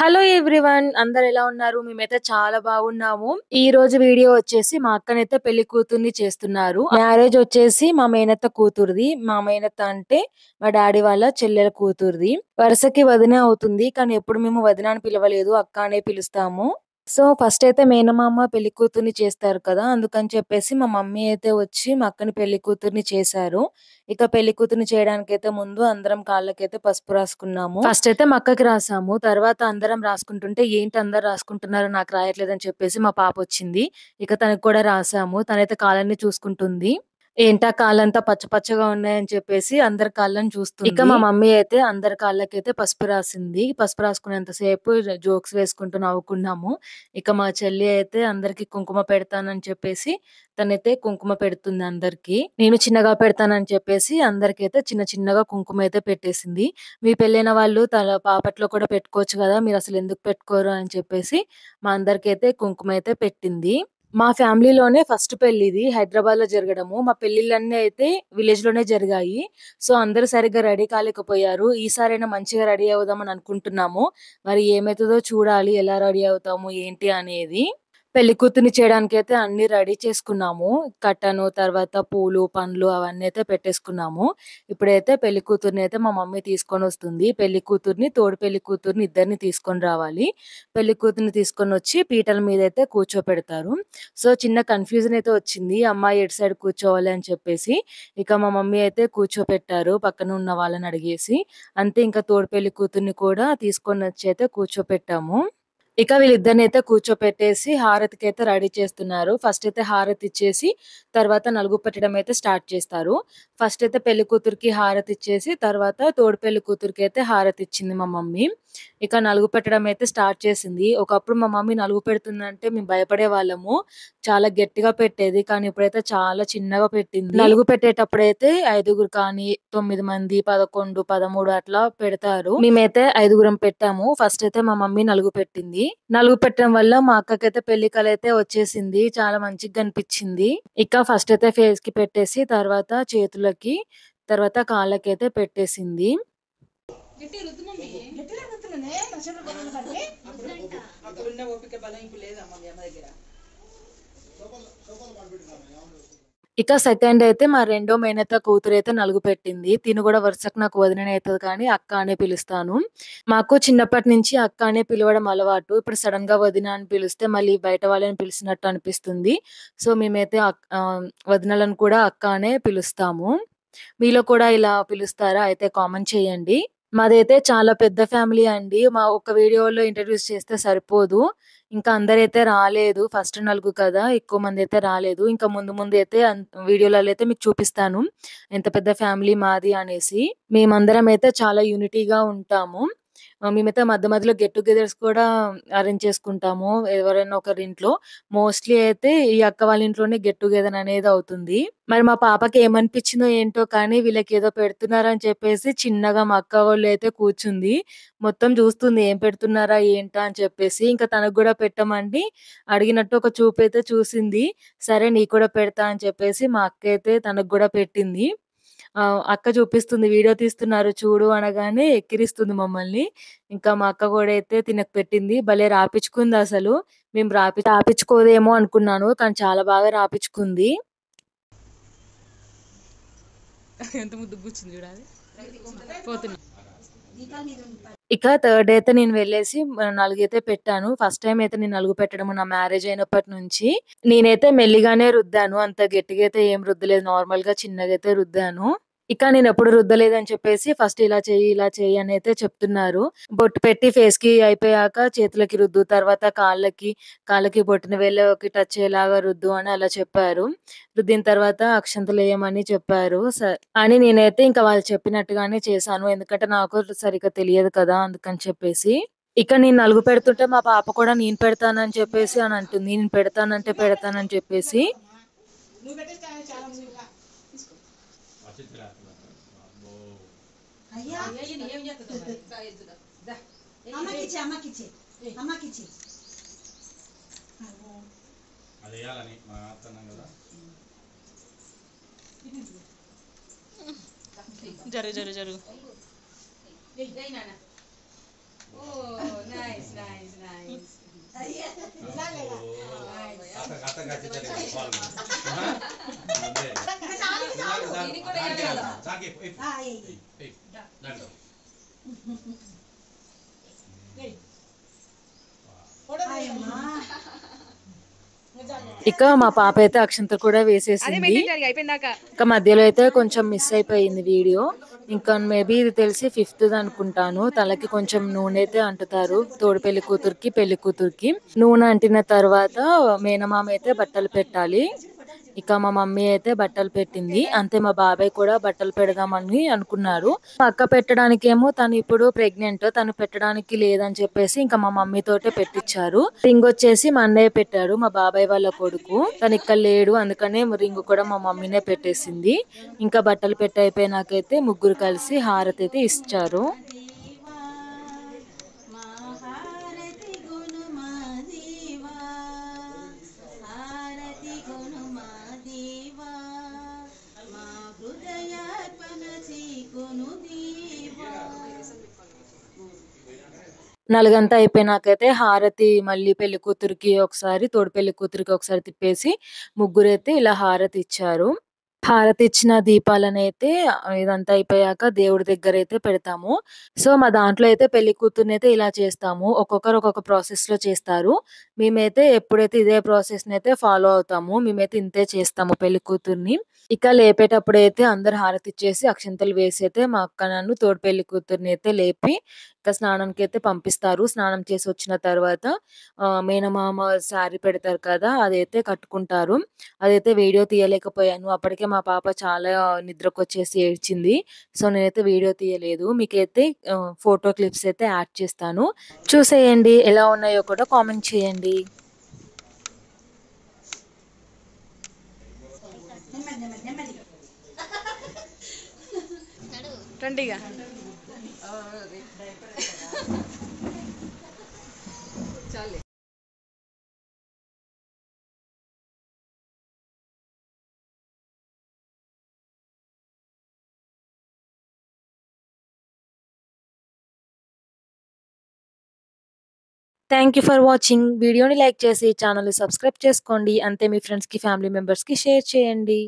Hello everyone, అందరు ఎలా ఉన్నారు? మేమైతే చాలా బాగున్నాము. ఈ రోజు వీడియో వచ్చేసి మా అక్కనైతే పెళ్లి కూతుర్ని చేస్తున్నారు. మ్యారేజ్ వచ్చేసి మా మేనత్త కూతురుది. మా మేనత్త అంటే మా డాడీ వాళ్ళ చెల్లెల కూతురుది. వరుసకి వదిన అవుతుంది, కానీ ఎప్పుడు మేము వదిన అని పిలవలేదు, అక్క అనే పిలుస్తాము. సో ఫస్ట్ అయితే మేనమామ పెళ్లి కూతుర్ని చేస్తారు కదా, అందుకని చెప్పేసి మా మమ్మీ అయితే వచ్చి మా అక్కని పెళ్లి కూతుర్ని చేశారు. ఇక పెళ్లి కూతుర్ని చేయడానికైతే ముందు అందరం కాళ్ళకైతే పసుపు రాసుకున్నాము. ఫస్ట్ అయితే మా అక్కకి రాసాము, తర్వాత అందరం రాసుకుంటుంటే ఏంటి అందరు రాసుకుంటున్నారు నాకు రాయట్లేదని చెప్పేసి మా పాప వచ్చింది. ఇక తనకు కూడా రాసాము. తనైతే కాళ్ళని చూసుకుంటుంది. ఏంటా కాళ్ళంతా పచ్చ పచ్చగా ఉన్నాయని చెప్పేసి అందరి కాళ్ళని చూస్తుంది. ఇక మా మమ్మీ అయితే అందరి కాళ్ళకైతే పసుపు రాసింది. పసుపు రాసుకునేంత సేపు జోక్స్ వేసుకుంటూ నవ్వుకున్నాము. ఇక మా చెల్లి అయితే అందరికి కుంకుమ పెడతానని చెప్పేసి తనైతే కుంకుమ పెడుతుంది అందరికి. నేను చిన్నగా పెడతానని చెప్పేసి అందరికైతే చిన్న చిన్నగా కుంకుమ అయితే పెట్టేసింది. మీ పెళ్ళైన వాళ్ళు తల పాపట్లో కూడా పెట్టుకోవచ్చు కదా, మీరు అసలు ఎందుకు పెట్టుకోరు అని చెప్పేసి మా అందరికైతే కుంకుమ అయితే పెట్టింది. మా ఫ్యామిలీలోనే ఫస్ట్ పెళ్లిది హైదరాబాద్ లో జరగడము. మా పెళ్లిళ్ళన్నీ అయితే విలేజ్ లోనే జరిగాయి. సో అందరూ సరిగ్గా రెడీ కాలేకపోయారు. ఈసారైనా మంచిగా రెడీ అవుదామని అనుకుంటున్నాము. మరి ఏమైతుందో చూడాలి, ఎలా రెడీ అవుతాము ఏంటి అనేది. పెళ్లి కూతుర్ని చేయడానికైతే అన్ని రెడీ చేసుకున్నాము. కట్టను, తర్వాత పూలు, పండ్లు అవన్నీ అయితే పెట్టేసుకున్నాము. ఇప్పుడైతే పెళ్లి కూతుర్ని అయితే మా మమ్మీ తీసుకొనొస్తుంది. పెళ్లి కూతుర్ని, తోడు పెళ్లి కూతుర్ని ఇద్దరిని తీసుకొని రావాలి. పెళ్లి కూతుర్ని తీసుకొనొచ్చి పీటల మీదైతే కూర్చోపెడతారు. సో చిన్న కన్‌ఫ్యూజన్ అయితే వచ్చింది. అమ్మాయి ఎటు సైడ్ కూర్చోవాలి అని చెప్పేసి. ఇక మా మమ్మీ అయితే కూర్చోపెట్టారు పక్కన ఉన్న వాళ్ళని అడిగేసి. అంతే, ఇంకా తోడు పెళ్లి కూతుర్ని కూడా తీసుకొనొచ్చి అయితే కూర్చోపెట్టాము. ఇక వీళ్ళిద్దరినైతే కూర్చోపెట్టేసి హారతికైతే రెడీ చేస్తున్నారు. ఫస్ట్ అయితే హారతి ఇచ్చేసి తర్వాత నలుగు పెట్టడం అయితే స్టార్ట్ చేస్తారు. ఫస్ట్ అయితే పెళ్లి కూతురికి హారతి ఇచ్చేసి తర్వాత తోడు పెళ్లి కూతురికి అయితే హారతి ఇచ్చింది మా మమ్మీ. ఇక నలుగు పెట్టడం అయితే స్టార్ట్ చేసింది. ఒకప్పుడు మా మమ్మీ నలుగు పెడుతుందంటే మేము భయపడే వాళ్ళము. చాలా గట్టిగా పెట్టేది, కానీ ఇప్పుడైతే చాలా చిన్నగా పెట్టింది. నలుగు పెట్టేటప్పుడైతే 5గురు కానీ 9 మంది, 11, 13 అట్లా పెడతారు. మేమైతే 5గురం పెట్టాము. ఫస్ట్ అయితే మా మమ్మీ నలుగు పెట్టింది. నలుగు పెట్టడం వల్ల మా అక్కకైతే పెళ్లి కళ అయితే వచ్చేసింది. చాలా మంచిగా కనిపించింది. ఇక ఫస్ట్ అయితే ఫేస్ కి పెట్టేసి తర్వాత చేతులకి, తర్వాత కాళ్ళకైతే పెట్టేసింది. ఇక సెకండ్ అయితే మా రెండో మేనత్త కూతురైతే నలుగు పెట్టింది. తిను కూడా వరుసకు నాకు వదిననే అయితది కానీ అక్క అనే పిలుస్తాను. మాకు చిన్నప్పటి నుంచి అక్క అనే పిలవడం అలవాటు. ఇప్పుడు సడెన్‌గా వదిన అని పిలిస్తే మళ్ళీ బయట వాళ్ళని పిలిచినట్టు అనిపిస్తుంది. సో మేమైతే వదినలను కూడా అక్క అనే పిలుస్తాము. మీలో కూడా ఇలా పిలుస్తారా? అయితే కామెంట్ చేయండి. మాదైతే చాలా పెద్ద ఫ్యామిలీ అండి. మా ఒక్క వీడియోలో ఇంట్రొడ్యూస్ చేస్తే సరిపోదు. ఇంకా అందరైతే రాలేదు. ఫస్ట్ నలుగు కదా, ఎక్కువ మందైతే రాలేదు. ఇంకా ముందు ముందు అయితే వీడియోలలో అయితే మీకు చూపిస్తాను ఎంత పెద్ద ఫ్యామిలీ మాది అనేసి. మేమందరం అయితే చాలా యూనిటీగా ఉంటాము. మేమైతే మధ్య మధ్యలో గెట్ టుగెదర్స్ కూడా అరేంజ్ చేసుకుంటాము ఎవరైనా ఒకరింట్లో. మోస్ట్‌లీ అయితే ఈ అక్క వాళ్ళ ఇంట్లోనే గెట్ టుగెదర్ అనేది అవుతుంది. మరి మా పాపకి ఏమనిపించిందో ఏంటో కానీ వీళ్ళకేదో పెడుతున్నారని చెప్పేసి చిన్నగా మా అక్క వాళ్ళైతే కూర్చుంది. మొత్తం చూస్తుంది ఏం పెడుతున్నారా ఏంటా అని చెప్పేసి. ఇంకా తనకు గూడా పెట్టమండి అడిగినట్టు ఒక చూపైతే చూసింది. సరే నీకు కూడా పెడతా అని చెప్పేసి మా అక్కయితే తనకు గూడా పెట్టింది. అక్క చూపిస్తుంది వీడియో తీస్తున్నారు చూడు అనగానే ఎక్కిరిస్తుంది మమ్మల్ని. ఇంకా మా అక్క గూడా అయితే తినకు పెట్టింది. భలే రాపిచ్చుకుందసలు. మేము రాపిచ్చుకోదేమో అనుకున్నాను, కానీ చాలా బాగా రాపిచ్చుకుంది. ఎంత ముద్దు కూర్చుంది చూడాలి పోతున్నా. ఇక థర్డ్ అయితే నేను వెళ్ళేసి నలుగైతే పెట్టాను. ఫస్ట్ టైమ్ అయితే నేను నలుగు పెట్టడం నా మ్యారేజ్ అయినప్పటి నుంచి. నేనైతే మెల్లిగానే రుద్దాను. అంత గట్టిగా అయితే ఏం రుద్దలేదు. నార్మల్‌గా చిన్నగా అయితే రుద్దాను. ఇక నేనెప్పుడు రుద్దలేదని చెప్పేసి ఫస్ట్ ఇలా చెయ్యి, ఇలా చెయ్యి అని అయితే చెప్తున్నారు. బొట్టు పెట్టి ఫేస్‌కి అయిపోయాక చేతులకి రుద్దు, తర్వాత కాళ్ళకి బొటన వేలుకి టచ్ అయ్యేలాగా రుద్దు అని అలా చెప్పారు. రుద్దిన తర్వాత అక్షంతలెయ్యమని చెప్పారు. అని నేనైతే ఇంకా వాళ్ళు చెప్పినట్టుగానే చేశాను. ఎందుకంటే నాకు సరిగ్గా తెలియదు కదా, అందుకని చెప్పేసి. ఇక నేను నలుగు పెడుతుంటే మా పాప కూడా నేను పెడతానని చెప్పేసి అని అంటుంది. నేను పెడతానంటే పెడతానని చెప్పేసి. జరుగు ఇక మా పాప అయితే అక్షంతలు కూడా వేసేసింది. ఇక మధ్యలో అయితే కొంచెం మిస్ అయిపోయింది వీడియో. ఇంకా మేబీ ఇది తెలిసి 5th అనుకుంటాను. తలకి కొంచెం నూనె అయితే అంటుతారు తోడు పెళ్లి కూతురికి పెళ్లి కూతురికి. నూనె అంటిన తర్వాత మేనమామ అయితే బట్టలు పెట్టాలి. ఇక మా మమ్మీ అయితే బట్టలు పెట్టింది. అంతే మా బాబాయ్ కూడా బట్టలు పెడదామని అనుకున్నారు. మా అక్క పెట్టడానికేమో తను ఇప్పుడు ప్రెగ్నెంట్, తను పెట్టడానికి లేదని చెప్పేసి ఇంకా మా మమ్మీ తోటే పెట్టించారు. రింగ్ వచ్చేసి మా అన్నయ్య పెట్టాడు, మా బాబాయ్ వాళ్ళ కొడుకు. తను ఇక్కడ లేడు, అందుకనే రింగ్ కూడా మా మమ్మీనే పెట్టేసింది. ఇంకా బట్టలు పెట్టి అయిపోయినాకైతే ముగ్గురు కలిసి హారతి అయితే ఇచ్చారు. నలుగంతా అయిపోయినాకైతే హారతి మళ్ళీ పెళ్లి కూతురికి ఒకసారి, తోడు పెళ్లి కూతురికి ఒకసారి తిప్పేసి ముగ్గురైతే ఇలా హారతి ఇచ్చారు. హారతి ఇచ్చిన దీపాలనైతే ఇదంతా అయిపోయాక దేవుడి దగ్గర అయితే పెడతాము. సో మా దాంట్లో అయితే పెళ్లి కూతుర్ని అయితే ఇలా చేస్తాము. ఒక్కొక్కరు ఒక్కొక్క ప్రాసెస్ లో చేస్తారు. మేమైతే ఎప్పుడైతే ఇదే ప్రాసెస్ ని అయితే ఫాలో అవుతాము. మేమైతే ఇంతే చేస్తాము పెళ్లి కూతుర్ని. ఇక లేపేటప్పుడైతే అందరు హారతి ఇచ్చేసి అక్షంతలు వేసి అయితే మా అక్క నన్ను తోడు పెళ్లి కూతుర్ని అయితే లేపి ఇక స్నానానికి అయితే పంపిస్తారు. స్నానం చేసి వచ్చిన తర్వాత మేనమామ శారీ పెడతారు కదా, అదైతే కట్టుకుంటారు. అదైతే వీడియో తీయలేకపోయాను. అప్పటికే మా పాప చాలా నిద్రకొచ్చేసి ఏడ్చింది. సో నేనైతే వీడియో తీయలేదు. మీకైతే ఫోటో క్లిప్స్ అయితే యాడ్ చేస్తాను. చూసేయండి, ఎలా ఉన్నాయో కూడా కామెంట్ చేయండి. రండిగా చాలే. Thank you for watching. వీడియోని లైక్ చేసి ఛానల్ని సబ్స్క్రైబ్ చేసుకోండి. అంతే మీ ఫ్రెండ్స్కి ఫ్యామిలీ మెంబర్స్కి షేర్ చేయండి.